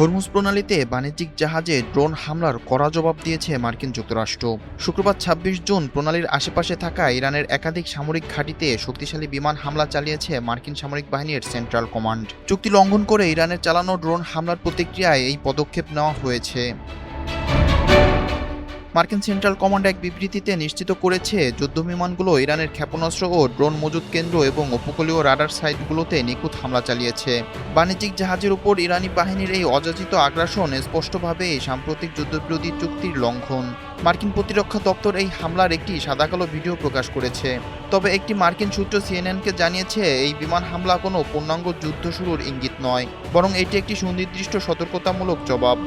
Hormuz প্রণালীতে বাণিজ্যিক জাহাজে drone হামলার কড়া জবাব দিয়েছে মার্কিন যুক্তরাষ্ট্র। শুক্রবার ২৬ জুন প্রণালীর আশেপাশে থাকা ইরানের একাধিক সামরিক ঘাঁটিতে শক্তিশালী বিমান হামলা চালিয়েছে মার্কিন সামরিক বাহিনীর সেন্ট্রাল কমান্ড। চুক্তি লঙ্ঘন করে ইরানের চালানো ড্রোন হামলার প্রতিক্রিয়ায় এই পদক্ষেপ নেওয়া হয়েছে। মার্কিন সেন্ট্রাল কমান্ড এক বিবৃতিতে নিশ্চিত করেছে, যুদ্ধবিমানগুলো ইরানের ক্ষেপণাস্ত্র ও ড্রোন মজুত কেন্দ্র এবং উপকূলীয় রাডার সাইটগুলোতে নিখুঁত হামলা চালিয়েছে। বাণিজ্যিক জাহাজের উপর ইরানি বাহিনীর এই অযাচিত আগ্রাসন স্পষ্টভাবেই সাম্প্রতিক যুদ্ধবিরোধী চুক্তির লঙ্ঘন। মার্কিন প্রতিরক্ষা দপ্তর এই হামলার একটি সাদাকালো ভিডিও প্রকাশ করেছে। তবে একটি মার্কিন সূত্র সিএনএনকে জানিয়েছে, এই বিমান হামলা কোনো পূর্ণাঙ্গ যুদ্ধ শুরুর ইঙ্গিত নয়, বরং এটি একটি সুনির্দিষ্ট সতর্কতামূলক জবাব।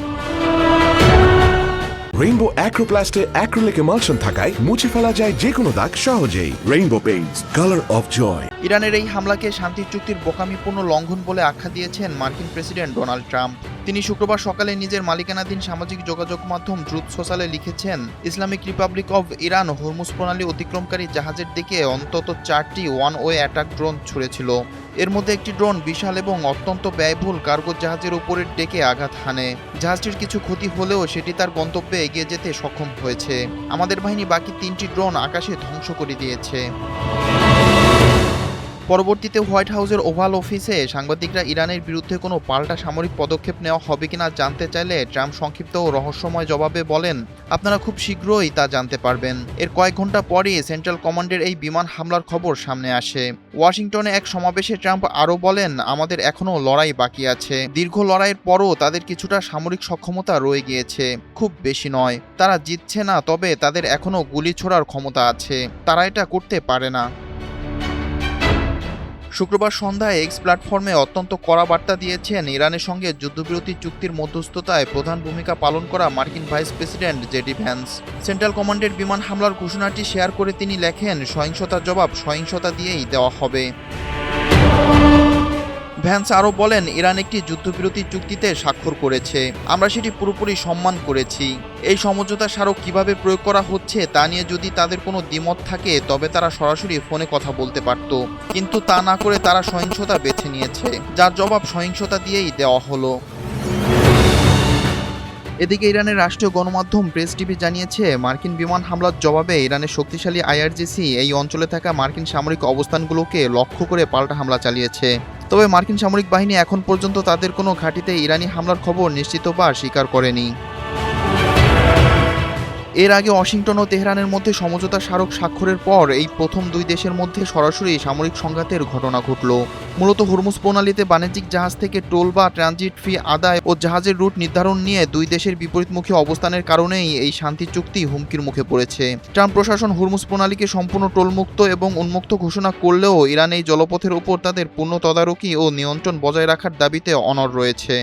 রেইনবো অ্যাক্রোপ্লাস্টে অ্যাক্রিলিক এমালশন থাকায় মুছে ফেলা যায় যে কোনো দাগ সহজেই। Rainbow Paints, colour of joy. ইরানের এই হামলাকে শান্তি চুক্তির বোকামিপূর্ণ লঙ্ঘন বলে আখ্যা দিয়েছেন মার্কিন প্রেসিডেন্ট ডোনাল্ড ট্রাম্প। তিনি শুক্রবার সকালে নিজের মালিকানাধীন সামাজিক যোগাযোগ মাধ্যম ট্রুথ সোশ্যালে লিখেছেন, Islamic Republic of Iran Hormuz প্রণালী অতিক্রমকারী জাহাজের দিকে অন্তত ৪টি ওয়ান ওয়ে অ্যাটাক ড্রোন ছুড়েছিল। এর মধ্যে একটি ড্রোন বিশাল এবং অত্যন্ত ব্যয়বহুল কার্গো জাহাজের উপরের ডেকে আঘাত হানে। জাহাজটির কিছু ক্ষতি হলেও সেটি তার গন্তব্যে এগিয়ে যেতে সক্ষম হয়েছে। আমাদের বাহিনী বাকি ৩টি ড্রোন আকাশে ধ্বংস করে দিয়েছে। পরবর্তীতে হোয়াইট হাউসের ওভাল অফিসে সাংবাদিকরা ইরানের বিরুদ্ধে কোনো পাল্টা সামরিক পদক্ষেপ নেওয়া হবে কিনা জানতে চাইলে ট্রাম্প সংক্ষিপ্ত ও রহস্যময় জবাবে বলেন, আপনারা খুব শীঘ্রই তা জানতে পারবেন। এর কয়েক ঘন্টা পরই সেন্ট্রাল কমান্ডের এই বিমান হামলার খবর সামনে আসে। ওয়াশিংটনে এক সমাবেশে ট্রাম্প আরও বলেন, আমাদের এখনও লড়াই বাকি আছে। দীর্ঘ লড়াইয়ের পরও তাদের কিছুটা সামরিক সক্ষমতা রয়ে গিয়েছে, খুব বেশি নয়। তারা জিতছে না, তবে তাদের এখনও গুলি ছোড়ার ক্ষমতা আছে। তারা এটা করতে পারে না। শুক্রবার সন্ধ্যায় এক্স প্ল্যাটফর্মে অত্যন্ত কড়া বার্তা দিয়েছেন ইরানের সঙ্গে যুদ্ধবিরতি চুক্তির মধ্যস্থতায় প্রধান ভূমিকা পালন করা মার্কিন vice president JD Vance. Central কমান্ডের বিমান হামলার ঘোষণাটি শেয়ার করে তিনি লেখেন, সহিংসতার জবাব সহিংসতা দিয়েই দেওয়া হবে। ভ্যান্স আরও বলেন, ইরান একটি যুদ্ধবিরতি চুক্তিতে স্বাক্ষর করেছে, আমরা সেটি পুরোপুরি সম্মান করেছি। এই সমঝোতা স্মারক কিভাবে প্রয়োগ করা হচ্ছে তা নিয়ে যদি তাদের কোনো দ্বিমত থাকে, তবে তারা সরাসরি ফোনে কথা বলতে পারত, কিন্তু তা না করে তারা সহিংসতা বেছে নিয়েছে, যার জবাব সহিংসতা দিয়েই দেওয়া হলো। এদিকে ইরানের রাষ্ট্রীয় গণমাধ্যম প্রেস টিভি জানিয়েছে, মার্কিন বিমান হামলার জবাবে ইরানের শক্তিশালী আইআরজিসি এই অঞ্চলে থাকা মার্কিন সামরিক অবস্থানগুলোকে লক্ষ্য করে পাল্টা হামলা চালিয়েছে। তবে মার্কিন সামরিক বাহিনী এখন পর্যন্ত তাদের কোনো ঘাঁটিতে ইরানি হামলার খবর নিশ্চিত বা স্বীকার করেনি। এর আগে ওয়াশিংটন ও তেহরানের মধ্যে সমঝোতা স্মারক স্বাক্ষরের পর এই প্রথম দুই দেশের মধ্যে সরাসরি সামরিক সংঘাতের ঘটনা ঘটল। মূলত হরমুজ প্রণালীতে বাণিজ্যিক জাহাজ থেকে টোল বা ট্রানজিট ফি আদায় ও জাহাজের রুট নির্ধারণ নিয়ে দুই দেশের বিপরীতমুখী অবস্থানের কারণেই এই শান্তি চুক্তি হুমকির মুখে পড়েছে। ট্রাম্প প্রশাসন হরমুজ প্রণালীকে সম্পূর্ণ টোলমুক্ত এবং উন্মুক্ত ঘোষণা করলেও ইরান এই জলপথের উপর তাদের পূর্ণ তদারকি ও নিয়ন্ত্রণ বজায় রাখার দাবিতে অনড় রয়েছে।